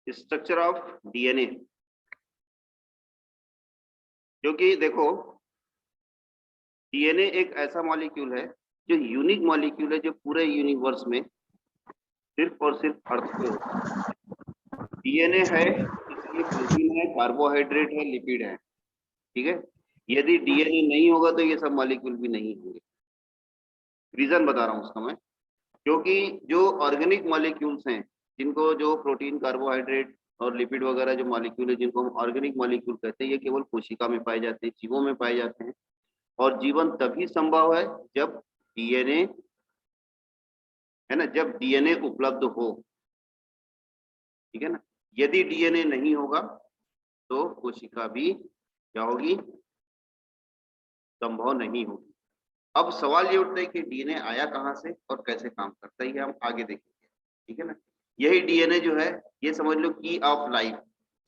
Structure of DNA, क्योंकि देखो DNA एक ऐसा मॉलिक्यूल है जो यूनिक मॉलिक्यूल है, जो पूरे यूनिवर्स में सिर्फ और सिर्फ अर्थ पे होता है। डीएनए है इसलिए प्रोटीन है, कार्बोहाइड्रेट है, लिपिड है, ठीक है। यदि डीएनए नहीं होगा तो ये सब मॉलिक्यूल भी नहीं होंगे। रीजन बता रहा हूँ उसका मैं, क्योंकि जो ऑर्गेनिक मॉलिक्यूल्स हैं, जिनको जो प्रोटीन, कार्बोहाइड्रेट और लिपिड वगैरह जो मॉलिक्यूल है, जिनको हम ऑर्गेनिक मॉलिक्यूल कहते हैं, ये केवल कोशिका में पाए जाते हैं, जीवों में पाए जाते हैं। और जीवन तभी संभव है जब डीएनए, है ना, जब डीएनए उपलब्ध हो, ठीक है ना। यदि डीएनए नहीं होगा तो कोशिका भी क्या होगी, संभव नहीं होगी। अब सवाल ये उठता है कि डीएनए आया कहाँ से और कैसे काम करता है, ये हम आगे देखेंगे, ठीक है ना। यही डीएनए जो है, ये समझ लो की ऑफ लाइफ,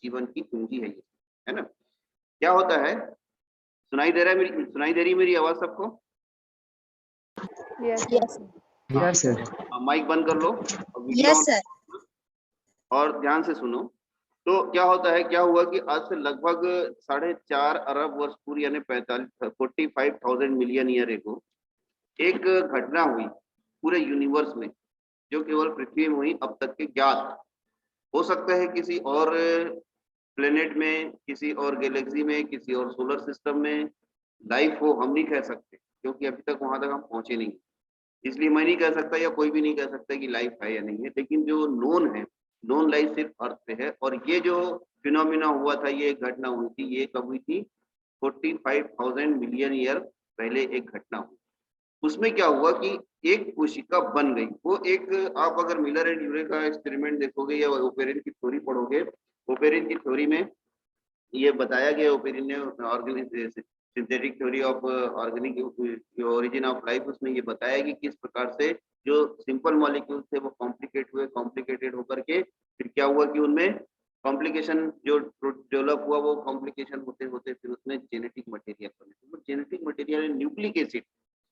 जीवन की कुंजी है ये, है ना। क्या होता है, सुनाई दे रहा है मेरी, सुनाई दे रही मेरी आवाज सबको? Yes sir. माइक बंद कर लो और वीडियो यस सर। और ध्यान से सुनो। तो क्या होता है, क्या हुआ कि आज से लगभग 4.5 अरब वर्ष पूर्व, यानी 45,000 मिलियन ईयर एगो, एक घटना हुई पूरे यूनिवर्स में, जो केवल पृथ्वी में हुई अब तक के ज्ञात। हो सकता है किसी और प्लेनेट में, किसी और गैलेक्सी में, किसी और सोलर सिस्टम में लाइफ हो, हम नहीं कह सकते, क्योंकि अभी तक वहां तक हम पहुंचे नहीं। इसलिए मैं नहीं कह सकता या कोई भी नहीं कह सकता कि लाइफ है या नहीं है, लेकिन जो नोन है, नोन लाइफ सिर्फ अर्थ पे है। और ये जो फिनोमिना हुआ था, ये एक घटना हुई थी, ये कब हुई थी? 45,000 मिलियन ईयर पहले एक घटना हुई। उसमें क्या हुआ कि एक कोशिका बन गई। वो एक, आप अगर मिलर एंड यूरे का एक्सपेरिमेंट देखोगे या ओपेरिन की थ्योरी पढ़ोगे, ओपेरिन की थ्योरी में ये बताया गया, ओपेरिन ने organic synthetic theory of organic origin of life, उसमें ये बताया कि किस प्रकार से जो सिंपल मॉलिक्यूल थे वो कॉम्प्लिकेटेड होकर के फिर क्या हुआ कि उनमें कॉम्प्लिकेशन जो डेवलप हुआ, वो कॉम्प्लिकेशन होते होते फिर उसमें जेनेटिक मटेरियल बने। वो जेनेटिक मटेरियल न्यूक्लिक एसिड,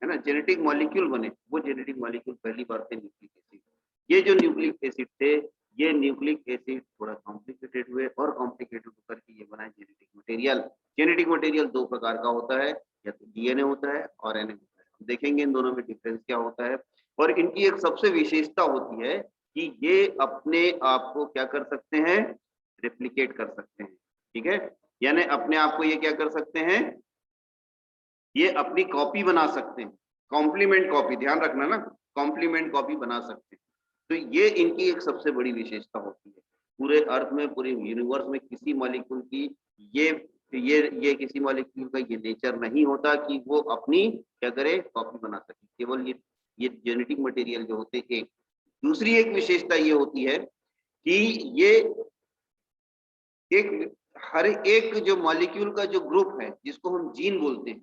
है ना, जेनेटिक मॉलिक्यूल बने। वो जेनेटिक मॉलिक्यूल पहली बार थे न्यूक्लिक एसिड। ये जो न्यूक्लिक एसिड थे, ये न्यूक्लिक एसिड थोड़ा कॉम्प्लिकेटेड हुए और कॉम्प्लिकेटेड होकर के ये बना जेनेटिक मटेरियल। जेनेटिक मटेरियल दो प्रकार का होता है, या तो डीएनए होता है और आरएनए होता है। हम देखेंगे इन दोनों में डिफरेंस क्या होता है। और इनकी एक सबसे विशेषता होती है कि ये अपने आप को क्या कर सकते हैं, रेप्लिकेट कर सकते हैं, ठीक है। यानी अपने आप को ये क्या कर सकते हैं, ये अपनी कॉपी बना सकते हैं, कॉम्प्लीमेंट कॉपी, ध्यान रखना ना, कॉम्प्लीमेंट कॉपी बना सकते हैं। तो ये इनकी एक सबसे बड़ी विशेषता होती है। पूरे अर्थ में, पूरे यूनिवर्स में किसी मॉलिक्यूल की ये किसी मॉलिक्यूल का ये नेचर नहीं होता कि वो अपनी क्या करे, कॉपी बना सके। केवल ये जेनेटिक मटेरियल जो होते हैं। एक दूसरी एक विशेषता ये होती है कि ये एक, हर एक जो मॉलिक्यूल का जो ग्रुप है, जिसको हम जीन बोलते हैं,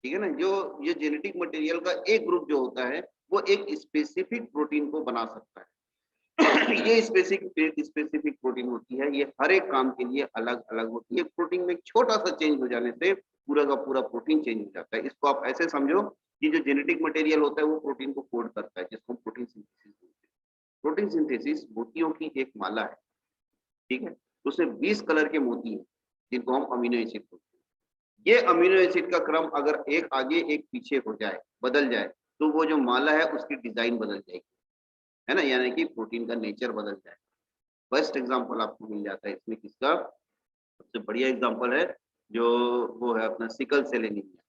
ठीक है ना, जो ये जेनेटिक मटेरियल का एक ग्रुप जो होता है, वो एक स्पेसिफिक प्रोटीन को बना सकता है। ये स्पेसिफिक प्रोटीन होती है, ये हर एक काम के लिए अलग अलग होती है। प्रोटीन में एक छोटा सा चेंज हो जाने से पूरा का पूरा प्रोटीन चेंज हो जाता है। इसको आप ऐसे समझो कि जो जेनेटिक मटेरियल होता है वो प्रोटीन को कोड करता है, जिसको प्रोटीन सिंथेसिस बोलते हैं। प्रोटीन सिंथेसिस मोतियों की एक माला है, ठीक है। उसमें 20 कलर के मोती हैं, जिनको हम अमीनो एसिड बोलते हैं। ये अमीनो एसिड का क्रम अगर एक आगे एक पीछे हो जाए, बदल जाए, तो वो जो माला है उसकी डिजाइन बदल जाएगी, है ना, यानी कि प्रोटीन का नेचर बदल जाए। बेस्ट एग्जांपल आपको मिल जाता है इसमें किसका, सबसे बढ़िया एग्जांपल है जो वो है अपना सिकल सेल एनीमिया,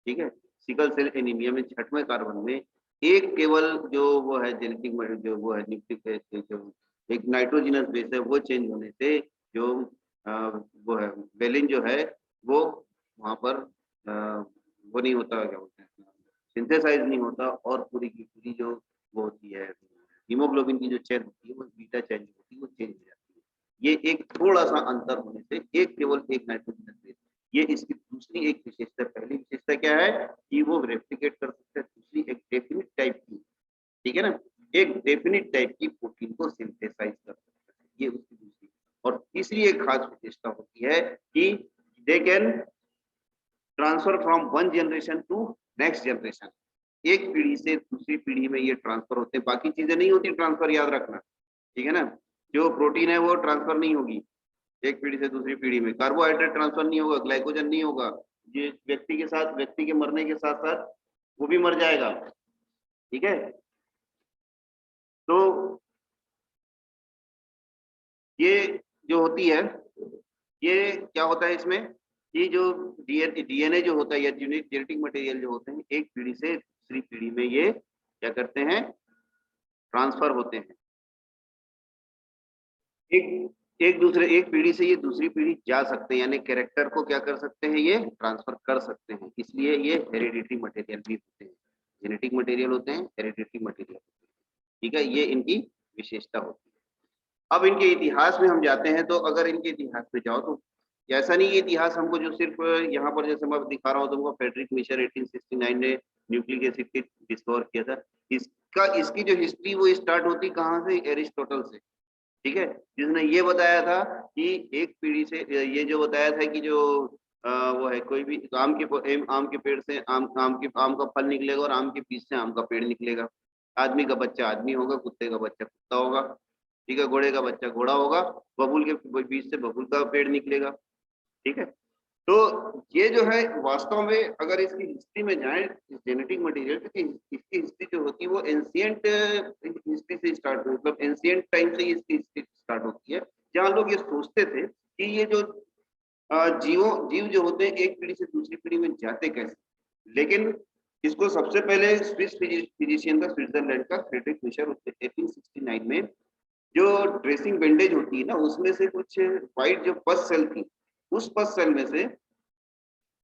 ठीक है। सिकल सेल एनीमिया में 6वें कार्बन में एक केवल जो वो है जेनेटिक जो वो है न्यूक्लिक एसिड, जो एक नाइट्रोजनस बेस है, वो चेंज होने से जो वो है वेलिन जो है वो वहां पर वो नहीं होता, क्या बोलते हैं, सिंथेसाइज नहीं होता, और पूरी की पूरी जो वो होती है हीमोग्लोबिन की जो चेन होती है, वो बीटा चेन होती है, वो चेंज हो जाती है। ये एक थोड़ा सा अंतर होने से एक केवल एक नाइट्रोजनस बेस, ये इसकी दूसरी एक विशेषता। पहली विशेषता क्या है कि वो रेप्लिकेट कर सकते हैं, दूसरी एक डेफिनिट टाइप की, ठीक है ना, एक डेफिनिट टाइप की प्रोटीन को सिंथेसाइज कर सकते हैं, ये उसकी दूसरी। और तीसरी एक खास विशेषता होती है कि they can transfer from one generation to next generation. एक पीढ़ी से दूसरी पीढ़ी में ये ट्रांसफर होते हैं, बाकी चीजें नहीं होती ट्रांसफर, याद रखना, ठीक है ना। जो प्रोटीन है वो ट्रांसफर नहीं होगी एक पीढ़ी से दूसरी पीढ़ी में, कार्बोहाइड्रेट ट्रांसफर नहीं होगा, ग्लाइकोजन नहीं होगा, ये व्यक्ति के मरने के साथ साथ वो भी मर जाएगा। ठीक है, तो ये जो होती है, ये क्या होता है इसमें, ये जो डीएनए जो होता है या जेनेटिक मटेरियल जो होते हैं, एक पीढ़ी से दूसरी पीढ़ी में ये क्या करते हैं, ट्रांसफर होते हैं। एक पीढ़ी से ये दूसरी पीढ़ी जा सकते हैं, यानी कैरेक्टर को क्या कर सकते हैं, ये ट्रांसफर कर सकते हैं, इसलिए ये हेरिडिटरी मटेरियल भी होते हैं। जेनेटिक मटेरियल होते हैं, हेरिडिटरी मटेरियल। ठीक है, ये इनकी विशेषता होती है। अब इनके इतिहास में हम जाते हैं, तो अगर इनके इतिहास में जाओ तो ऐसा नहीं, ये इतिहास हमको जो सिर्फ यहाँ पर जैसे मैं दिखा रहा हूँ तुमको, फ्रेडरिक मिशर 1869 ने न्यूक्लिक एसिड की डिस्कवर किया था। इसकी जो हिस्ट्री वो स्टार्ट होती कहाँ से, एरिस्टोटल से। ठीक है, जिसने ये बताया था कि एक पीढ़ी से, ये जो बताया था कि जो वो है, कोई भी आम के पेड़ से आम का फल निकलेगा और आम के बीज से आम का पेड़ निकलेगा। आदमी का बच्चा आदमी होगा, कुत्ते का बच्चा कुत्ता होगा। ठीक है, घोड़े का बच्चा घोड़ा होगा, बबूल के बीज से बबूल का पेड़ निकलेगा। ठीक है, तो ये जो है वास्तव में अगर इसकी हिस्ट्री में जाए, जेनेटिक मटेरियल की, इसकी हिस्ट्री जो होती है वो एंशिएंट हिस्ट्री से स्टार्ट, मतलब एंशिएंट टाइम से इसकी हिस्ट्री स्टार्ट होती है, जहाँ लोग ये सोचते थे कि ये जो जीव जो होते हैं एक पीढ़ी से दूसरी पीढ़ी में जाते कैसे। लेकिन इसको सबसे पहले स्विस फिजिशियन था स्विट्जरलैंड का फ्रेडरिक मिशर, 1869 में जो ड्रेसिंग बैंडेज होती है ना, उसमें से कुछ व्हाइट जो पस सेल थी, उस पस सेल में से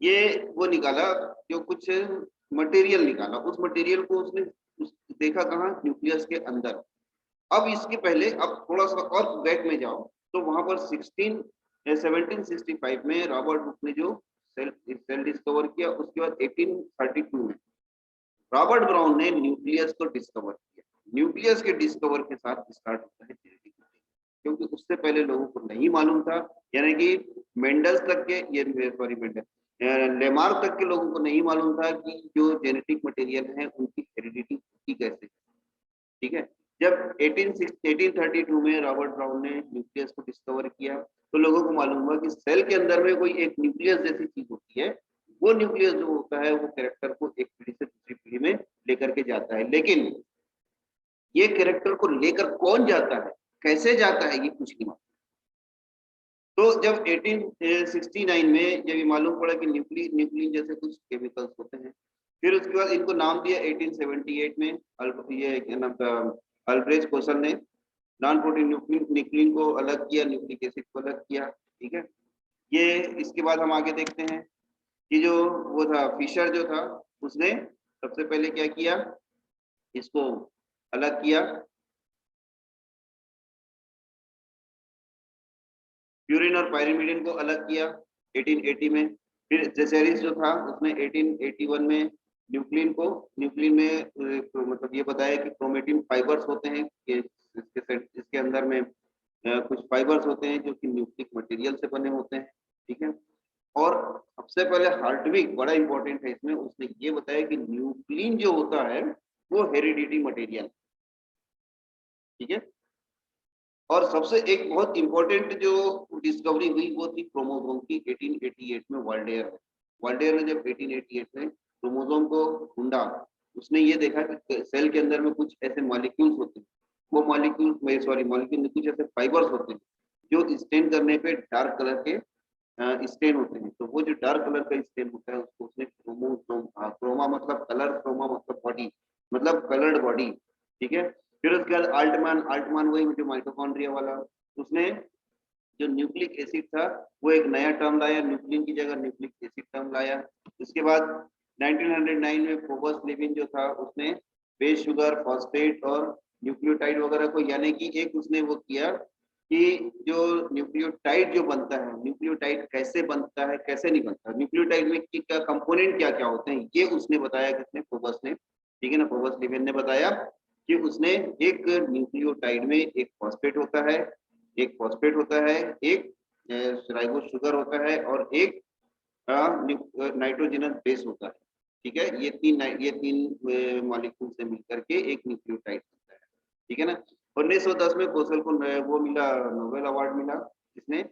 ये वो निकाला, जो कुछ मटेरियल निकाला, उस मटेरियल को उसने देखा कहाँ, न्यूक्लियस के अंदर। अब इसके पहले अब थोड़ा सा और बैक में जाओ, तो वहां पर 1765 में रॉबर्ट हुक ने जो सेल डिस्कवर किया, उसके बाद 1832 में रॉबर्ट ब्राउन ने न्यूक्लियस को डिस्कवर किया। न्यूक्लियस के डिस्कवर के साथ स्टार्ट होता है जेनेटिक, क्योंकि उससे पहले लोगों को नहीं मालूम था, यानी कि मेंडल्स तक के, ये सॉरी मेंडल, लेमार्क तक के लोगों को नहीं मालूम था कि जो जेनेटिक मटेरियल है उनकी हेरिडिटी होती कैसे। ठीक है, जब 1832 में रॉबर्ट ब्राउन ने न्यूक्लियस को डिस्कवर किया, तो लोगों को मालूम हुआ कि सेल के अंदर में कोई एक न्यूक्लियस जैसी चीज होती है, वो न्यूक्लियस जो होता है वो कैरेक्टर को एक पीढ़ी से दूसरी पीढ़ी में लेकर के जाता है। लेकिन ये कैरेक्टर को लेकर कौन जाता है, कैसे जाता है, ये कुछ नहीं मालूम। तो जब 1869 में जब ये मालूम पड़ा कि न्यूक्लिन जैसे कुछ केमिकल्स होते हैं, फिर उसके बाद इनको नाम दिया 1878 में, ये क्या नाम था, अल्ब्रेच कोसल ने नॉन प्रोटीन न्यूक्लिन को अलग किया, न्यूक्लिक एसिड को अलग किया। ठीक है, ये इसके बाद हम आगे देखते हैं कि जो वो था फिशर जो था, उसने सबसे पहले क्या किया, इसको अलग किया, प्यूरिन और पायरिमिडिन को अलग किया 1880 में। फिर जेसेरिस जो था उसने 1881 में न्यूक्लिन में मतलब ये बताया कि क्रोमेटिन फाइबर्स होते हैं कि इसके अंदर में कुछ फाइबर्स होते हैं जो कि न्यूक्लिक मटेरियल से बने होते हैं। ठीक है, और सबसे पहले हार्टविग बड़ा इंपॉर्टेंट है इसमें, उसने ये बताया कि न्यूक्लिन जो होता है वो हेरिडिटी मटेरियल। ठीक है, और सबसे एक बहुत इंपॉर्टेंट जो डिस्कवरी हुई वो थी क्रोमोसोम की 1888 में। वाल्डेयर ने जब 1888 में क्रोमोसोम को ढूंढा, उसने ये देखा कि सेल के अंदर में कुछ ऐसे मॉलिक्यूल्स होते हैं, वो मॉलिक्यूल कुछ ऐसे फाइबर्स होते हैं जो स्टेन करने पे डार्क कलर के स्टेन होते हैं। तो वो जो डार्क कलर का स्टेन होता है उसको उसने क्रोमोसोम, क्रोमा मतलब कलर, क्रोमा मतलब बॉडी, मतलब कलर्ड बॉडी। ठीक है, फिर उसके बाद आल्टमान वही जो माइटोकॉन्ड्रिया वाला, उसने जो न्यूक्लिक एसिड था वो एक नया टर्म लाया, न्यूक्लिन की जगह न्यूक्लिक एसिड टर्म लाया। उसके बाद 1909 में फोबस लेविन जो था उसने बेस शुगर, फॉस्फेट और न्यूक्लियोटाइड वगैरह को, यानी कि एक उसने वो किया कि जो न्यूक्लियोटाइड जो बनता है, न्यूक्लियोटाइड कैसे बनता है कैसे नहीं बनता, न्यूक्लियोटाइड में क्या कंपोनेंट क्या क्या होते हैं, ये उसने बताया, किसने, फोबस ने। ठीक है ना, फोबस लेविन ने बताया कि उसने एक न्यूक्लियोटाइड में एक फॉस्फेट होता है, एक राइबोस शुगर होता है और एक नाइट्रोजनस बेस होता है। ठीक है, ये तीन मॉलिक्यूल से मिलकर के एक न्यूक्लियोटाइड बनता है। ठीक है ना, 1910 में कोसल को वो मिला, नोबेल अवार्ड मिला, जिसने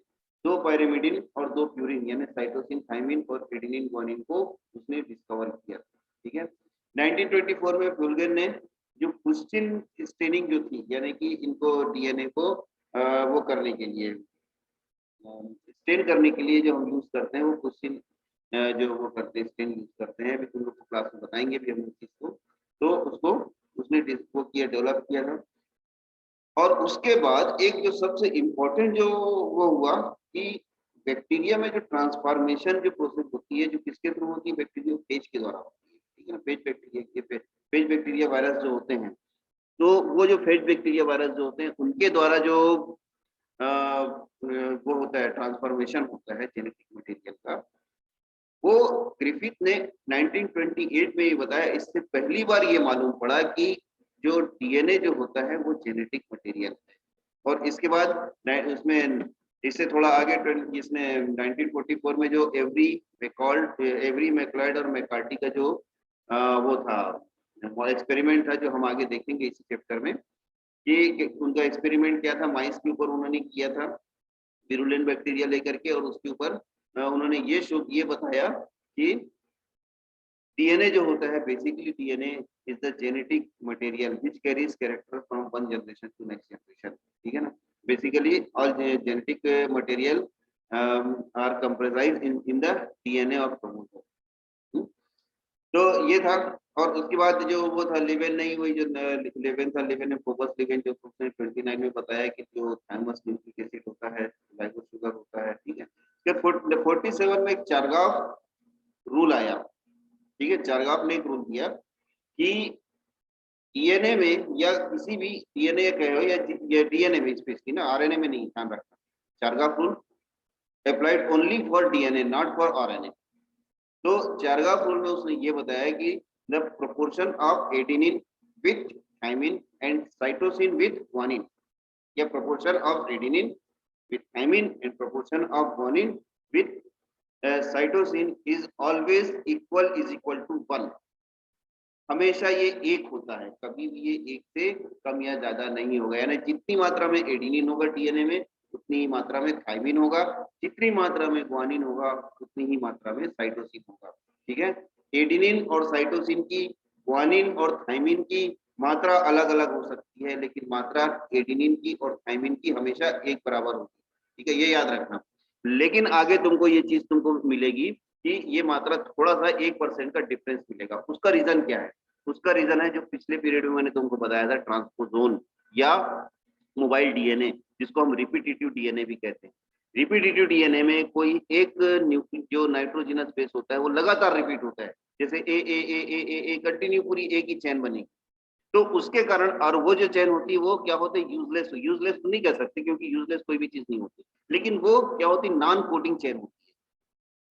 2 पायरिमिडिन और 2 प्यूरिन यानी साइटोसिन, थायमिन और एडेनिन, ग्वानिन को उसने डिस्कवर किया। ठीक है। 1924 में फ्यूलगेन ने जो पुस्टिन स्टेनिंग जो थी, यानी कि इनको डीएनए को वो करने के लिए, स्टेन करने के लिए जो हम यूज करते हैं वो पुस्टिन जो वो करते हैं, स्टेन यूज करते हैं। अभी तुम लोग को क्लास में बताएंगे भी हम इस चीज को। तो उसको उसने वो किया, डेवलप किया था। और उसके बाद एक जो सबसे इम्पोर्टेंट जो वो हुआ कि बैक्टीरिया में जो ट्रांसफॉर्मेशन जो प्रोसेस होती है, जो किसके थ्रू होती है, बैक्टीरिया फेज के द्वारा होती है। ठीक है ना, फेज बैक्टीरिया के फेज बैक्टीरिया वायरस जो होते हैं, तो वो जो फेज बैक्टीरिया वायरस जो होते हैं उनके द्वारा जो वो होता है, ट्रांसफॉर्मेशन होता है जेनेटिक मटेरियल का, वो ग्रिफिथ ने 1928 में ये बताया। इससे पहली बार ये मालूम पड़ा कि जो डीएनए जो होता है वो जेनेटिक मटेरियल है। और इसके बाद उसमें इससे थोड़ा आगे इसने 1944 में जो एवरी मैकलॉयड और मैकार्टी का जो वो था एक्सपेरिमेंट था, जो हम आगे देखेंगे इसी चैप्टर में, कि उनका एक्सपेरिमेंट क्या था, माइस के ऊपर उन्होंने किया था विरुलेंट बैक्टीरिया लेकर के, और उसके ऊपर उन्होंने ये बताया कि डीएनए जो होता है, basically DNA is the genetic material which carries character from one generation to next generation. ठीक है ना, basically all genetic material are comprised in the DNA of chromosome. तो ये था। और उसके बाद जो वो था लेवेन, नहीं वही जो लेवेन था, लेवेन ने फोकस लेवेन जो उसने 29 में बताया कि जो थायमस न्यूक्लिक एसिड होता है, लाइगो शुगर होता है। ठीक है। फिर 47 में एक चारगाफ रूल आया। ठीक है, चारगाफ ने एक रूल दिया कि डीएनए में या किसी भी डीएनए कहो या डीएनए में स्पेशली ना, आरएनए में नहीं, ध्यान रखना, Chargaff rule applied only for DNA not for RNA. तो चारगाफ रूल में उसने ये बताया कि the proportion of adenine with thymine and cytosine with guanine, या proportion of adenine with thymine and proportion of guanine with cytosine is always equal to 1। हमेशा ये एक होता है, कभी भी ये एक से कम या ज्यादा नहीं होगा। यानी जितनी मात्रा में एडेनिन होगा डीएनए में, उतनी ही मात्रा में थायमिन होगा, जितनी मात्रा में ग्वानिन होगा उतनी ही मात्रा में साइटोसिन होगा। ठीक है। एडेनिन और साइटोसिन की, ग्वानिन और थायमिन की मात्रा अलग अलग हो सकती है, लेकिन मात्रा एडेनिन की और थायमिन की हमेशा एक बराबर होगी। ठीक है, ये याद रखना। लेकिन आगे तुमको ये चीज तुमको मिलेगी कि ये मात्रा थोड़ा सा 1% का डिफरेंस मिलेगा। उसका रीजन क्या है? उसका रीजन है जो पिछले पीरियड में मैंने तुमको बताया था, ट्रांसपोजोन या मोबाइल डीएनए, जिसको हम रिपीटेटिव डीएनए भी कहते हैं। रिपीटेटिव डीएनए में कोई एक जो नाइट्रोजनस बेस होता है वो लगातार रिपीट होता है, जैसे ए कंटिन्यू पूरी एक ही चेन बनेगी। तो उसके कारण, और वो जो चेन होती है वो क्या होती है, यूजलेस तो नहीं कह सकते क्योंकि यूजलेस कोई भी चीज नहीं होती, लेकिन वो क्या होती है, नॉन कोडिंग चेन होती है।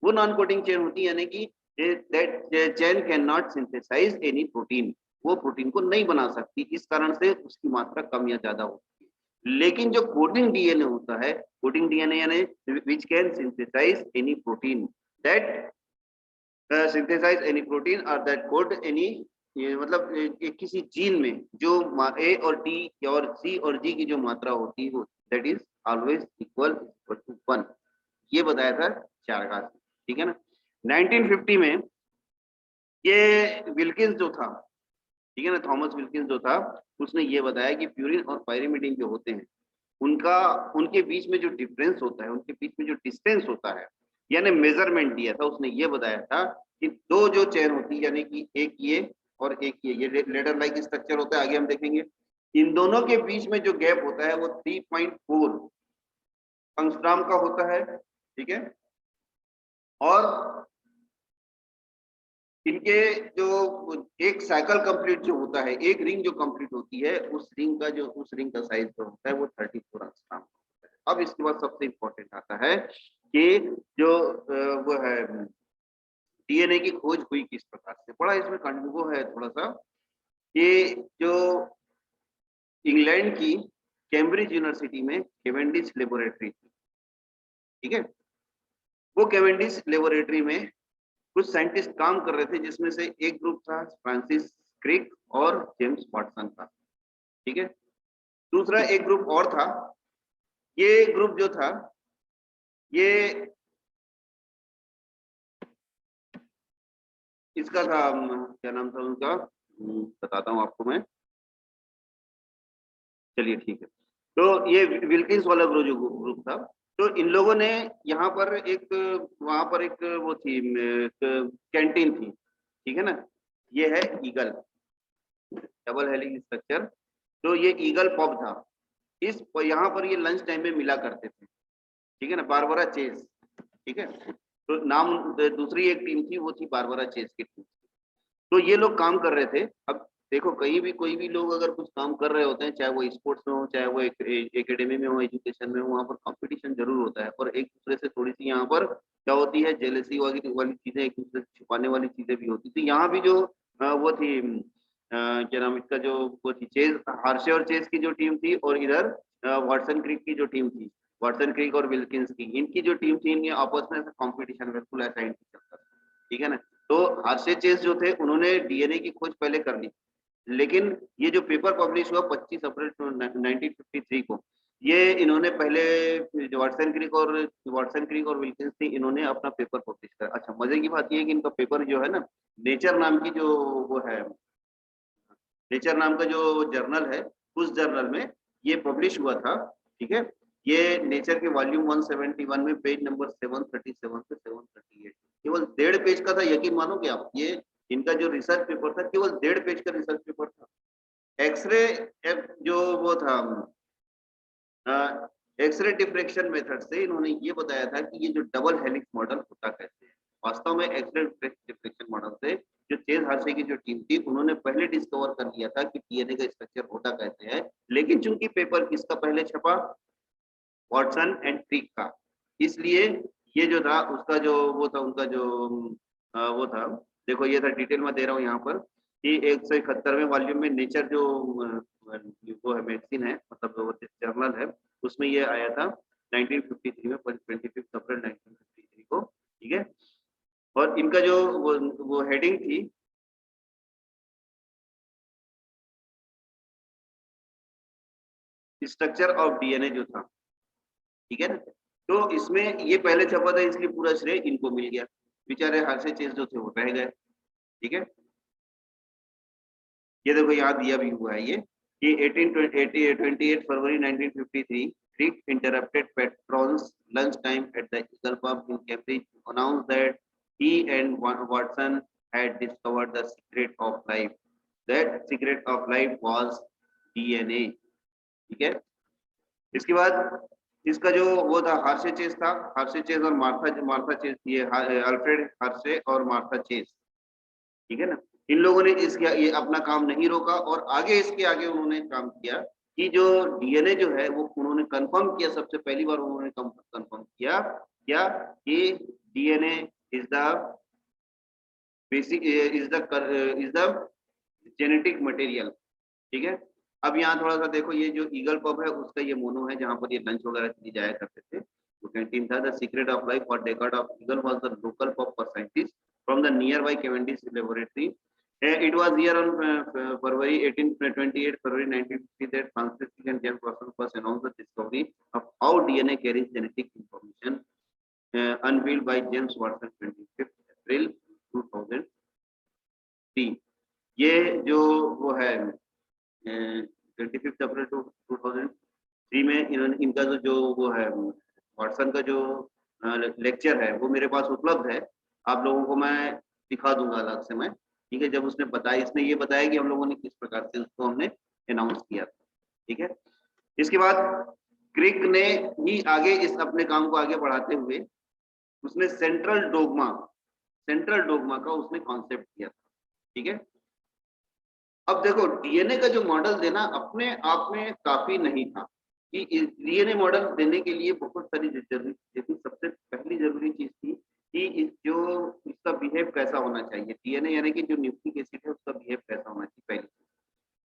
वो नॉन कोडिंग चेन होती है, यानी कि that chain can not synthesise any protein, वो प्रोटीन को नहीं बना सकती, इस कारण से उसकी मात्रा कम या ज्यादा होती है। लेकिन जो कोडिंग डीएनए होता है, कोडिंग डीएनए यानी which can synthesise any protein, that synthesise any protein और दैट कोड एनी, ये मतलब किसी जीन में जो ए और टी और सी और जी की जो मात्रा होती है वो that is always equal to 1। ये बताया था चारगाफ। ठीक है ना। 1950 में ये विल्किंस जो था, ठीक है ना, थॉमस विल्किंस जो था, उसने ये बताया कि प्यूरिन और पायरिमिडिन जो होते हैं उनका, उनके बीच में जो डिफरेंस होता है, उनके बीच में जो डिस्टेंस होता है, यानी मेजरमेंट दिया था उसने, ये बताया था कि दो जो चेन होती है, यानी कि एक ये और एक ये लेडर लाइक स्ट्रक्चर होता है, आगे हम देखेंगे। इन दोनों के बीच में जो गैप होता है वो 3.4 एंगस्ट्रॉम का होता है। ठीक है। और इनके जो एक साइकिल कंप्लीट जो होता है, एक रिंग जो कंप्लीट होती है, उस रिंग का साइज जो होता है वो 34 एंगस्ट्रॉम होता है। अब इसके बाद सबसे इंपॉर्टेंट आता है कि जो वो है डीएनए की खोज हुई किस प्रकार से। बड़ा इसमें वो है थोड़ा सा कि जो इंग्लैंड की कैम्ब्रिज यूनिवर्सिटी में केवेंडिश लेबोरेटरी थी। ठीक है। वो केवेंडिश लेबोरेटरी में कुछ साइंटिस्ट काम कर रहे थे, जिसमें से एक ग्रुप था फ्रांसिस क्रिक और जेम्स वाटसन का। ठीक है। दूसरा एक ग्रुप और था, ये ग्रुप जो था ये इसका था, क्या नाम था उनका, बताता हूँ आपको मैं, चलिए ठीक है। तो ये विल्किंस वाला ग्रुप था। तो इन लोगों ने यहाँ पर एक, वहां पर एक वो थी, कैंटीन थी, ठीक है ना। ये है ईगल, डबल हेलिक्स स्ट्रक्चर। तो ये ईगल पब था, इस यहाँ पर ये लंच टाइम में मिला करते थे, ठीक है ना, बारबरा चेस, ठीक है। तो नाम दूसरी एक टीम थी, वो थी बारबरा चेस की टीम। तो ये लोग काम कर रहे थे। अब देखो, कहीं भी कोई भी लोग अगर कुछ काम कर रहे होते हैं, चाहे वो स्पोर्ट्स में हो, चाहे वो एकेडमी में हो, एजुकेशन में हो, वहाँ पर कंपटीशन जरूर होता है, और एक दूसरे से थोड़ी सी यहाँ पर क्या होती है, जेलसी वाली चीजें, एक दूसरे से छुपाने वाली चीजें भी होती थी। यहाँ भी जो वो थी, क्या नाम इसका, जो वो थी चेस, हार्शे और चेस की जो टीम थी, और इधर वाटसन क्रीक की जो टीम थी, वाटसन क्रीक और विल्किंस की, इनकी जो टीम थी, इनके आपस में कंपटीशन बिल्कुल ऐसा ही चलता था, ठीक है ना। तो हार्शे चेस जो थे, उन्होंने डीएनए की खोज पहले कर ली, लेकिन ये जो पेपर पब्लिश हुआ 25 अप्रैल 1953 को, ये इन्होंने पहले, जो वाटसन क्रिक और विल्किंस थी, इन्होंने अपना पेपर पब्लिश करा। अच्छा, मजे की बात ये है कि इनका पेपर जो है ना, नेचर नाम की जो वो है, नेचर नाम का जो जर्नल है, उस जर्नल में ये पब्लिश हुआ था, ठीक है। ये नेचर के वॉल्यूम 171 में पेज नंबर 737 से 738, केवल 1.5 पेज का था, यकीन मानोगे आप, ये इनका जो रिसर्च पेपर था, केवल 1.5 पेज का रिसर्च पेपर था। एक्सरे जो वो था, एक्सरे डिफ्रेक्शन मेथड से इन्होंने ये बताया था कि ये जो डबल हेलिक्स मॉडल होता कैसे है। वास्तव में एक्सरे डिफ्रेक्शन मॉडल से जो चेज हार्शे की जो टीम थी, उन्होंने पहले डिस्कवर कर लिया था कि डीएनए का स्ट्रक्चर होता कैसे है, लेकिन चूंकि पेपर किसका पहले छपा, वॉटसन एंड क्रिक का, इसलिए ये जो था उसका जो वो था, उनका जो वो था, देखो ये था, डिटेल में दे रहा हूँ यहाँ पर, कि 171वें वॉल्यूम में नेचर जो वो है, मैगजीन है, मतलब वो जर्नल है, उसमें ये आया था 1953 में, 25 अप्रैल 1953 को, ठीक है। और इनका जो वो हेडिंग थी, स्ट्रक्चर ऑफ डीएनए जो था, ठीक है ना। तो इसमें ये पहले छपा था, इसलिए पूरा श्रेय इनको मिल गया, बेचारे हार्शे चेस जो थे वो रह गए, ठीक है। ये देखो यहाँ दिया भी हुआ है ये, कि 28 फरवरी 1953 Crick interrupted Petron's lunch time at the Eagle Pub in Cambridge to announce that he and Watson had discovered the secret of life. That secret of life was DNA, ठीक है। इसके बाद इसका जो वो था, हार्शे चेस था, Hershey chess और मार्था चेस, ये अल्फ्रेड हार्शे और मार्था चेस, ठीक है ना। इन लोगों ने इसके ये अपना काम नहीं रोका, और आगे इसके आगे उन्होंने काम किया कि जो डीएनए जो है वो उन्होंने कंफर्म किया, सबसे पहली बार उन्होंने कंफर्म किया क्या, कि DNA is the basic, is the genetic material, ठीक है। अब यहाँ थोड़ा सा देखो, ये जो ईगल पब है उसका ये मोनो है, जहाँ पर ये लंच वगैरह के लिए जाया करते थे, तो कैंटीन था। The secret of life for Descartes of eagle was the local pub for scientist from the near by Cavendish laboratory. It was here on February 28 February 1950 that Francis Crick and James Watson first announced the discovery of how DNA carries genetic information, unveiled by James Watson 25th April 2003. ये जो वो है 25 अप्रैल 2003 में इन्होंने, इनका जो वो है, वाटसन का जो लेक्चर है, वो मेरे पास उपलब्ध है, आप लोगों को मैं दिखा दूंगा अलग से मैं, ठीक है। जब उसने बताया, इसने ये बताया कि हम लोगों ने किस प्रकार से उसको हमने अनाउंस किया था, ठीक है। इसके बाद क्रिक ने ही आगे इस अपने काम को आगे बढ़ाते हुए उसने सेंट्रल डोगमा का उसने कॉन्सेप्ट किया था, ठीक है। अब देखो, डीएनए का जो मॉडल देना अपने आप में काफी नहीं था, कि डीएनए मॉडल देने के लिए बहुत सारी जरूरी चीजें थी। सबसे पहली जरूरी चीज थी कि जो इसका बिहेव कैसा होना चाहिए, डीएनए यानी कि जो न्यूक्लिक एसिड है उसका बिहेव कैसा होना चाहिए, पहली चीज।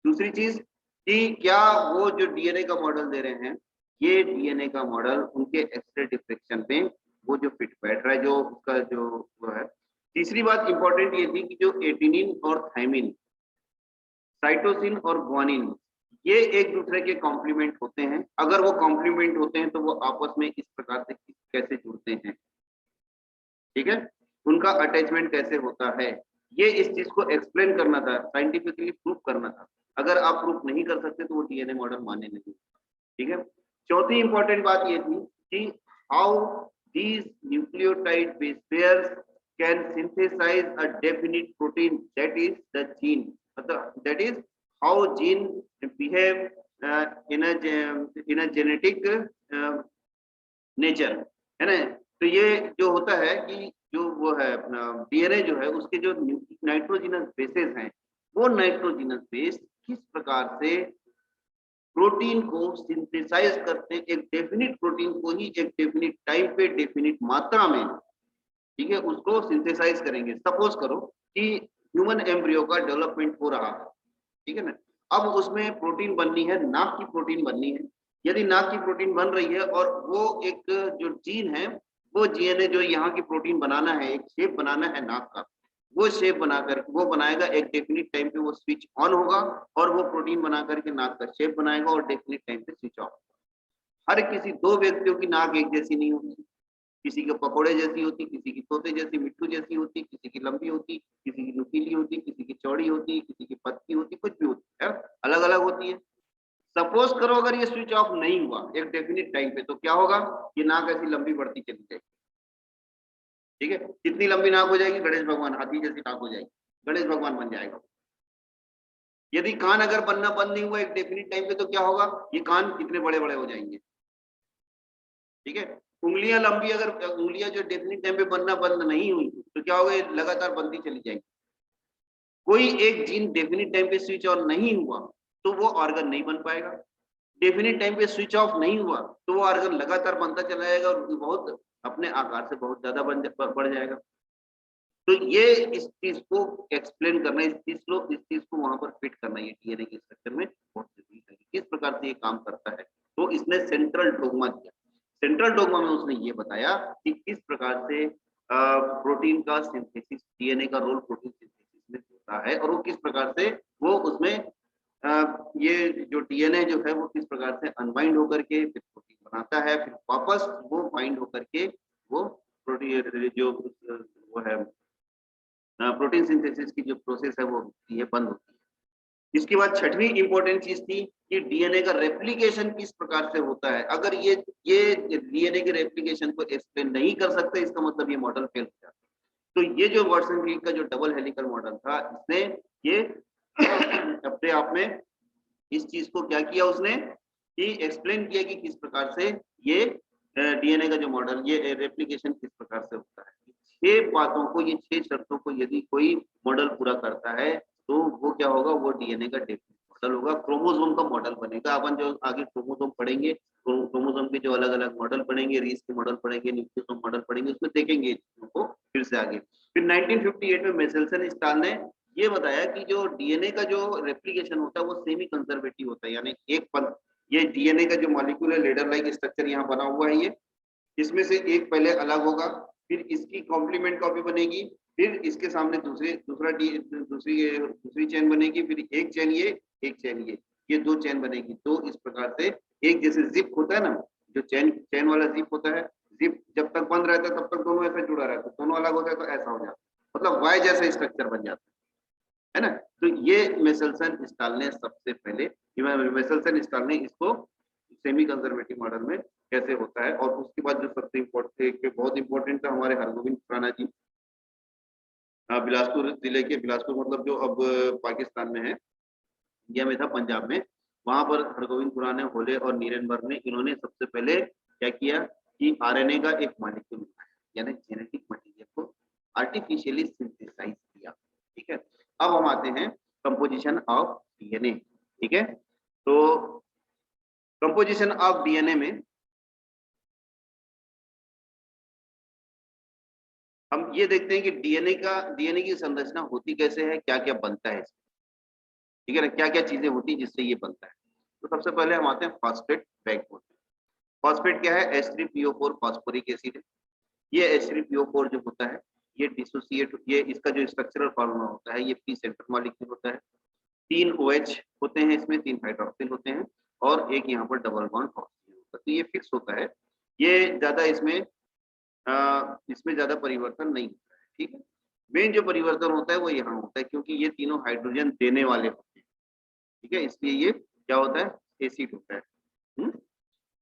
दूसरी चीज कि क्या वो जो डीएनए का मॉडल दे रहे हैं, ये डीएनए का मॉडल उनके एक्सरे डिफ्रेक्शन में वो जो फिट बैठ रहा है, जो उसका जो वो है। तीसरी बात इंपॉर्टेंट ये थी कि जो एटिनिन और थायमिन, साइटोसिन और ग्वानिन, ये एक दूसरे के कॉम्प्लीमेंट होते हैं। अगर वो कॉम्प्लीमेंट होते हैं तो वो आपस में इस प्रकार से कैसे जुड़ते हैं, ठीक है, उनका अटैचमेंट कैसे होता है, ये इस चीज को एक्सप्लेन करना था, साइंटिफिकली प्रूफ करना था। अगर आप प्रूफ नहीं कर सकते तो वो डीएनए मॉडल माने नहीं, ठीक है। चौथी इंपॉर्टेंट बात ये थी कि how these nucleotide base pairs can synthesise a definite protein that is the gene, मतलब that is how gene behave in a genetic nature, है ना। तो ये जो होता है कि जो वो है अपना डीएनए जो है उसके जो नाइट्रोजिनस बेसेस हैं, वो नाइट्रोजिनस बेस किस प्रकार से प्रोटीन को सिंथेसाइज करते हैं, एक डेफिनिट प्रोटीन को ही एक डेफिनिट टाइम पे डेफिनिट मात्रा में, ठीक है, उसको सिंथेसाइज करेंगे। सपोज करो कि ह्यूमन एम्ब्रियो का डेवलपमेंट हो रहा है, ठीक है ना। अब उसमें प्रोटीन बननी है, नाक की प्रोटीन बननी है। यदि नाक की प्रोटीन बन रही है और वो एक जो जीन है, वो जीएनए जो यहाँ की प्रोटीन बनाना है, एक शेप बनाना है नाक का, वो शेप बनाकर वो बनाएगा, एक डेफिनिट टाइम पे वो स्विच ऑन होगा और वो प्रोटीन बना करके नाक का शेप बनाएगा और डेफिनिट टाइम पे स्विच ऑफ। हर किसी दो व्यक्तियों की नाक एक जैसी नहीं होती, किसी के पकोड़े जैसी होती, किसी की तोते जैसी मिट्टू जैसी होती, किसी की लंबी होती, किसी की नुकीली होती, किसी की चौड़ी होती, किसी की पतली होती, कुछ भी होती है, अलग अलग होती है। सपोज करो अगर ये स्विच ऑफ नहीं हुआ एक डेफिनिट टाइम पे, तो क्या होगा, ये नाक ऐसी लंबी बढ़ती चली जाएगी, ठीक है। कितनी लंबी नाक हो जाएगी, गणेश भगवान हाथी जैसी नाक हो जाएगी, गणेश भगवान बन जाएगा। यदि कान अगर बनना बंद नहीं हुआ एक डेफिनिट टाइम पे, तो क्या होगा, ये कान कितने बड़े बड़े हो जाएंगे, ठीक है। उंगलियां लंबी, अगर उंगलियां जो डेफिनिट टाइम पे बनना बंद नहीं हुई तो क्या होगा, ये लगातार बनती चली जाएगी। कोई एक जीन डेफिनिट टाइम पे स्विच ऑन नहीं हुआ तो वो ऑर्गन नहीं बन पाएगा, डेफिनिट टाइम पे स्विच ऑफ नहीं हुआ तो वो ऑर्गन लगातार बनता चला जाएगा और बहुत अपने आकार से बहुत ज्यादा बढ़ जाएगा। तो ये इस चीज को एक्सप्लेन करना, इस चीज को वहां पर फिट करना, ये डीएनए के स्ट्रक्चर में बहुत जरूरी है, किस प्रकार से ये काम करता है। तो इसने सेंट्रल डोगमा दिया, सेंट्रल डोगमा में उसने ये बताया कि किस प्रकार से प्रोटीन का सिंथेसिस, डीएनए का रोल प्रोटीन सिंथेसिस में होता है और वो किस प्रकार से वो उसमें ये जो डीएनए जो है वो किस प्रकार से अनबाइंड होकर के फिर प्रोटीन बनाता है, फिर वापस वो बाइंड होकर के वो प्रोटीन जो वो है प्रोटीन सिंथेसिस की जो प्रोसेस है वो होती है, बंद होती है। इसके बाद छठवीं इंपॉर्टेंट चीज थी कि डीएनए का रेप्लिकेशन किस प्रकार से होता है। अगर ये डीएनए के रेप्लिकेशन को एक्सप्लेन नहीं कर सकते, इसका मतलब ये मॉडल फेल हो जाता है। तो ये जो वाटसन क्रिक का जो डबल हेलिकल मॉडल था, इसने ये अपने आप में इस चीज को क्या किया उसने कि एक्सप्लेन किया कि किस प्रकार से ये डीएनए का जो मॉडल, ये रेप्लिकेशन किस प्रकार से होता है। छह बातों को, ये छह शर्तों को यदि कोई मॉडल पूरा करता है तो वो क्या होगा, वो डीएनए का डेफिनेट मॉडल होगा, क्रोमोसोम का मॉडल बनेगा। अपन जो आगे क्रोमोसोम पढ़ेंगे, क्रोमोसोम के जो अलग अलग मॉडल पढ़ेंगे, रीस के मॉडल पढ़ेंगे, न्यूक्लियोसोम मॉडल पढ़ेंगे, उसमें देखेंगे चीजों को फिर से आगे। फिर 1958 में मेसेल्सन स्टार ने ये बताया कि जो डीएनए का जो रेप्लिकेशन होता है वो सेमी कंजर्वेटिव होता है, यानी एक पल ये डीएनए का जो मॉलिक्यूलर लेडर लाइक स्ट्रक्चर यहाँ बना हुआ है, ये इसमें से एक पहले अलग होगा, फिर इसकी कॉम्प्लीमेंट कॉपी बनेगी, फिर इसके सामने दूसरी चेन बनेगी, फिर एक चेन ये, एक चेन ये दो चेन बनेगी। तो इस प्रकार से एक जैसे जिप होता है ना, जो चेन वाला जिप होता है, जिप जब तक बंद रहता है तब तक दोनों ऐसे जुड़ा रहता है, दोनों अलग होता है तो ऐसा हो जाता है, मतलब वाई जैसा स्ट्रक्चर बन जाता है ना। तो ये मेसेल्सन स्टाल ने सबसे पहले, मेसेल्सन स्टाल ने इसको सेमी कंजर्वेटिव मॉडल में कैसे होता है। और उसके बाद जो सबसे इम्पोर्टेंट, बहुत इंपॉर्टेंट था, हमारे हरगोविंद खुराना जी, बिलासपुर जिले के, बिलासपुर मतलब जो अब पाकिस्तान में है, इंडिया में था, पंजाब में, वहां पर हरगोविंद खुराना, होले और नीरेनबर्ग ने, इन्होंने सबसे पहले क्या किया कि आरएनए का एक मॉलिक्यूल बनाया, यानी जेनेटिक मटेरियल को आर्टिफिशियली सिंथेसाइज किया, ठीक है। अब हम आते हैं कंपोजिशन ऑफ डीएनए, ठीक है। तो कंपोजिशन ऑफ डीएनए में हम ये देखते हैं कि डीएनए की संरचना होती कैसे है, क्या क्या बनता है, ठीक है ना, क्या क्या चीजें होती है जिससे ये बनता है। तो सबसे पहले हम आते हैं फॉस्फेट बैकबोन। फॉस्फेट क्या है, H3PO4 फॉस्फोरिक एसिड है। ये H3PO4 जो होता है ये डिसोसिएट, ये इसका जो स्ट्रक्चरल फॉर्मूला होता है ये पी सेंटर मॉलिक्यूल होता है। 3 OH होते हैं, इसमें 3 हाइड्रोक्सिल होते हैं और एक यहाँ पर डबल बॉन्ड ऑक्सीजन होता है। तो ये फिक्स होता है, ये ज्यादा इसमें ज्यादा परिवर्तन नहीं होता है। ठीक है, मेन जो परिवर्तन होता है वो यहाँ होता है, क्योंकि ये तीनों हाइड्रोजन देने वाले होते हैं। ठीक है, इसलिए ये क्या होता है, एसिड होता है।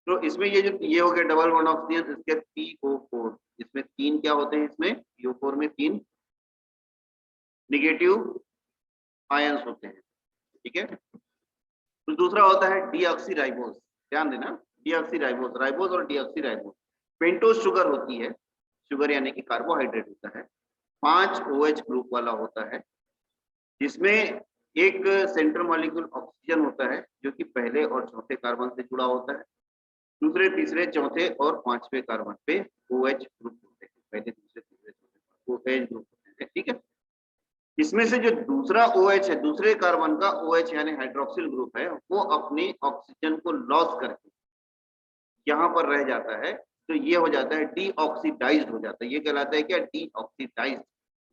तो इसमें ये हो गया डबल बॉन्ड ऑक्सीजन, इसके PO4, इसमें 3 क्या होते हैं, इसमें PO4 में 3 नेगेटिव आयंस होते हैं। ठीक है, तो दूसरा होता है डीऑक्सीराइबोज। ध्यान देना, डीऑक्सीराइबोज, राइबोज और डीऑक्सीराइबोज पेंटोज शुगर होती है, शुगर यानी कि कार्बोहाइड्रेट होता है, 5 OH ग्रुप वाला होता है, जिसमें एक सेंट्रल मॉलिक्यूल ऑक्सीजन होता है जो कि पहले और चौथे कार्बन से जुड़ा होता है, दूसरे तीसरे चौथे और पांचवें कार्बन पे OH ग्रुप होते हैं, पहले दूसरे तीसरे चौथे OH ग्रुप होते हैं। ठीक है, इसमें से जो दूसरा OH है, दूसरे कार्बन का OH यानी हाइड्रोक्सिल ग्रुप है, वो अपने ऑक्सीजन को लॉस करके यहाँ पर रह जाता है, तो ये हो जाता है डीऑक्सीडाइज्ड हो जाता है। ये कहलाता है क्या, डीऑक्सीडाइज्ड।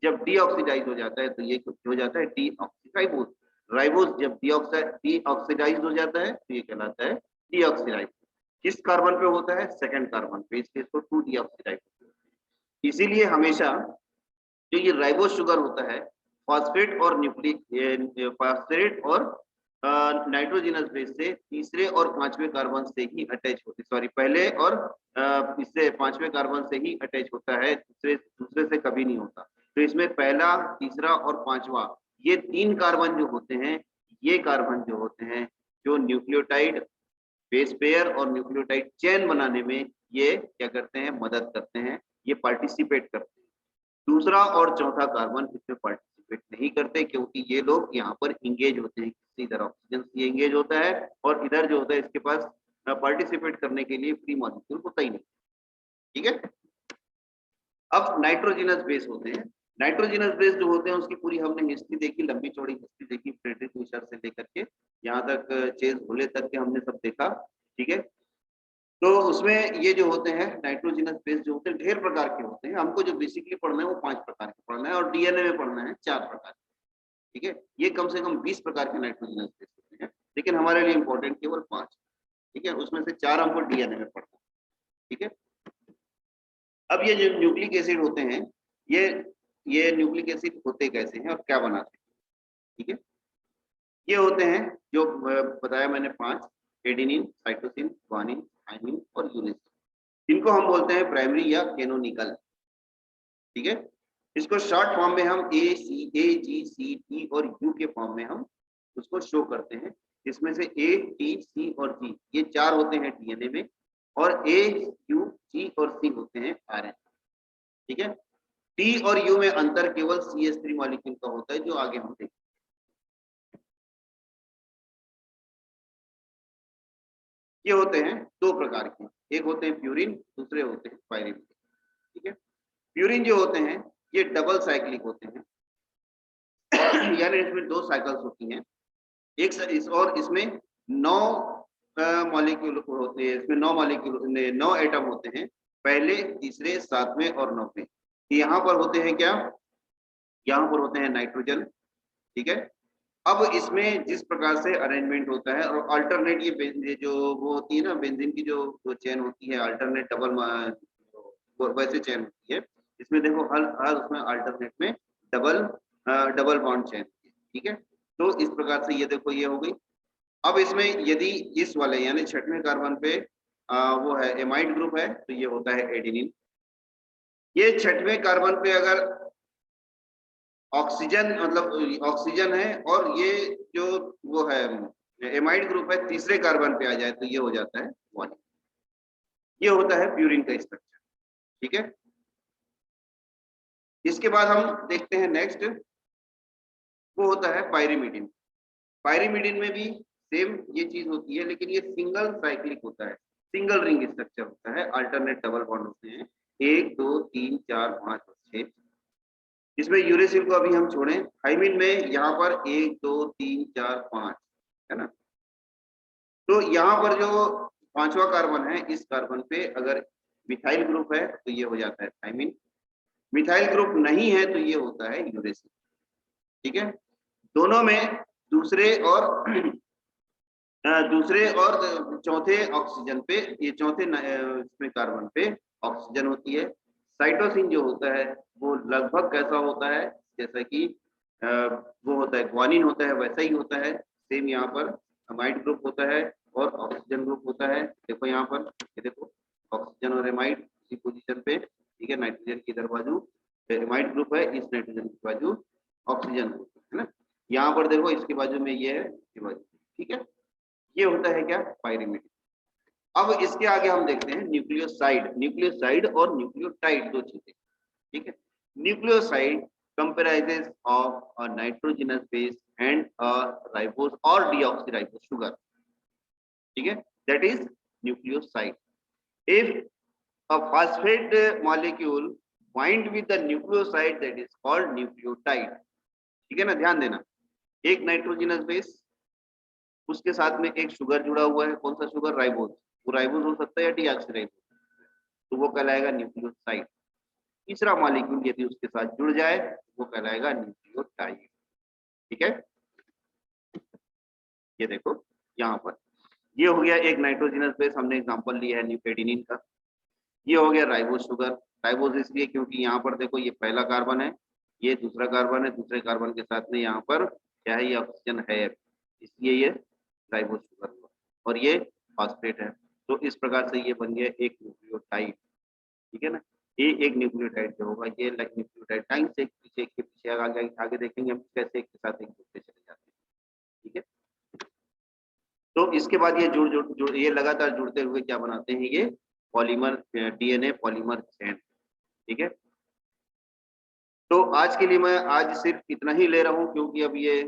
जब डीऑक्सीडाइज्ड हो जाता है तो ये हो जाता है डीऑक्सीराइबोज। राइबोज जब डीऑक्सीडाइज्ड हो जाता है तो ये कहलाता है डीऑक्सीराइबोज। किस कार्बन पे होता है, सेकंड कार्बन पे, इसलिए इसको 2 डीऑक्सीराइबोज। इसीलिए हमेशा जो ये राइबोज शुगर होता है, फॉस्फेट और फॉस्फेट और नाइट्रोजनस बेस से तीसरे और पांचवें कार्बन से ही अटैच होते, सॉरी पहले और इससे पांचवें कार्बन से ही अटैच होता है, दूसरे से कभी नहीं होता। तो इसमें पहला, तीसरा और पांचवा, ये 3 कार्बन जो होते हैं, ये कार्बन जो होते हैं, जो न्यूक्लियोटाइड बेस पेयर और न्यूक्लियोटाइड चेन बनाने में ये क्या करते हैं, मदद करते हैं, ये पार्टिसिपेट करते हैं। दूसरा और चौथा कार्बन इसमें पार्टिसिपेट नहीं करते, क्योंकि ये लोग यहाँ पर इंगेज होते हैं, इधर ऑक्सीजन से इंगेज होता है और इधर जो होता है इसके पास पार्टिसिपेट करने के लिए फ्री मॉलिक्यूल होता ही नहीं। ठीक है, अब नाइट्रोजनस बेस होते हैं। नाइट्रोजनस बेस जो होते हैं उसकी पूरी हमने हिस्ट्री देखी, लंबी चौड़ी हिस्ट्री देखी, फ्रेडरिक मिशर से लेकर के यहाँ तक चेज होले तक के हमने सब देखा। ठीक है, तो उसमें ये जो होते हैं नाइट्रोजनस बेस जो होते हैं ढेर प्रकार के होते हैं, हमको जो बेसिकली पढ़ना है वो 5 प्रकार के पढ़ना है, और डीएनए में पढ़ना है 4 प्रकार। ठीक है, ये कम से कम 20 प्रकार के नाइट्रोजनस बेस होते हैं, लेकिन हमारे लिए इंपॉर्टेंट केवल 5। ठीक है, उसमें से 4 हमको डीएनए में पढ़ना है। ठीक है, अब ये जो न्यूक्लिक एसिड होते हैं, ये न्यूक्लिक एसिड होते कैसे हैं और क्या बनाते हैं। ठीक है, ये होते हैं जो बताया मैंने 5, एडेनिन, साइटोसिन, ग्वानिन, थाइमिन और यूरेसिल। इनको हम बोलते हैं प्राइमरी या कैनोनिकल। ठीक है, इसको शॉर्ट फॉर्म में हम A, C, A, G, C, T और U के फॉर्म में हम उसको शो करते हैं। इसमें से A, T, C और G ये 4 होते हैं डीएनए में, और A, U, G और C होते हैं आरएनए। ठीक है, T और U में अंतर केवल CH3 मॉलिक्यूल का होता है, जो आगे हम देखेंगे। ये होते हैं 2 प्रकार के, एक होते हैं प्यूरिन, दूसरे होते हैं पायरिमिडिन। ठीक है, प्यूरिन जो होते हैं ये डबल साइक्लिक होते हैं, यानी इसमें 2 साइकिल्स होती हैं, और इसमें 9 मॉलिक्यूल होते हैं, इसमें 9 मॉलिक्यूल 9 एटम होते हैं, पहले, तीसरे, 7वें और 9वें। यहाँ पर होते हैं क्या, यहाँ पर होते हैं नाइट्रोजन। ठीक है, अब इसमें जिस प्रकार से अरेंजमेंट होता है, और अल्टरनेट ये जो वो होती है ना, बेंजीन की जो चेन होती है, अल्टरनेट डबल वैसे चेन होती है, इसमें देखो हर उसमें अल्टरनेट में डबल बॉन्ड चेन। ठीक है, तो इस प्रकार से ये देखो ये हो गई। अब इसमें यदि इस वाले यानी 6वें कार्बन पे वो है एमाइड ग्रुप है, तो ये होता है एडेनिन। ये 6वें कार्बन पे अगर ऑक्सीजन मतलब ऑक्सीजन है और ये जो वो है एमाइड ग्रुप है, तीसरे कार्बन पे आ जाए तो ये हो जाता है ग्वानिन। ये होता है प्यूरिन का स्ट्रक्चर। ठीक है, इसके बाद हम देखते हैं नेक्स्ट, वो होता है पायरिमिडिन। पायरिमिडिन में भी सेम ये चीज होती है, लेकिन ये सिंगल साइक्लिक होता है, सिंगल रिंग स्ट्रक्चर होता है, अल्टरनेट डबल बॉन्ड होते हैं 1 2 3 4 5 और 6। इसमें यूरेसिल को अभी हम छोड़ें, थाइमिन में यहाँ पर 1 2 3 4 5 है ना, तो यहाँ पर जो 5वां कार्बन है, इस कार्बन पे अगर मिथाइल ग्रुप है तो ये हो जाता है थाइमिन, मिथाइल ग्रुप नहीं है तो ये होता है यूरेसिल। ठीक है, दोनों में दूसरे और चौथे ऑक्सीजन पे, ये चौथे इसमें कार्बन पे ऑक्सीजन होती है। साइटोसिन जो होता है वो लगभग कैसा होता है, जैसा कि वो होता है ग्वानिन होता है वैसा ही होता है। सेम यहाँ पर अमाइड ग्रुप होता है और ऑक्सीजन ग्रुप होता है। देखो यहाँ पर, ये देखो ऑक्सीजन और एमाइड इसी पोजीशन पे, ठीक है। नाइट्रोजन की इधर बाजू एमाइड ग्रुप है, इस नाइट्रोजन की बाजू ऑक्सीजन ग्रुप है ना। यहाँ पर देखो इसके बाजू में ये है, ये बाजू, ठीक है। ये होता है क्या, पाइरीमिड। अब इसके आगे हम देखते हैं न्यूक्लियोसाइड। न्यूक्लियोसाइड और न्यूक्लियोटाइड दो चीजें, ठीक है। Nucleoside comprises of a nitrogenous base and a ribose or deoxyribose sugar, ठीक है, that is nucleoside. If a phosphate molecule bind with the nucleoside, that is called nucleotide, ठीक है ना। ध्यान देना, एक नाइट्रोजनस बेस, उसके साथ में एक शुगर जुड़ा हुआ है, कौन सा शुगर, राइबोज। वो राइबोज हो सकता है या डीऑक्सीराइबोज, तो वो कहलाएगा न्यूक्लियोसाइड। तीसरा मॉलिक्यूल यदि उसके साथ जुड़ जाए वो कहलाएगा न्यूक्लियोटाइड, ठीक है। ये देखो यहाँ पर, ये हो गया एक नाइट्रोजनस बेस, हमने एग्जांपल लिया है न्यूक्लियोटाइड का। ये हो गया राइबोज शुगर। राइबोज इसलिए क्योंकि यहाँ पर देखो ये पहला कार्बन है, ये दूसरा कार्बन है, दूसरे कार्बन के साथ में यहाँ पर क्या है, ये ऑक्सीजन है, इसलिए ये राइबोज शुगर हुआ। और ये फॉस्फेट है, तो इस प्रकार से ये बन गया एक न्यूक्लियोटाइड, ठीक है ना। ये एक न्यूक्लियोटाइड जो होगा, ये लाइक न्यूक्लियोटाइड टाइम से पीछे के पीछे आगे देखेंगे हम कैसे एक के साथ एक जुड़ते चले जाते हैं, ठीक है। तो इसके बाद ये जुड़ ये लगातार जुड़ते हुए क्या बनाते हैं, ये पॉलीमर, डीएनए पॉलीमर चेन, ठीक है। तो आज के लिए मैं आज सिर्फ इतना ही ले रहा हूँ, क्योंकि अब ये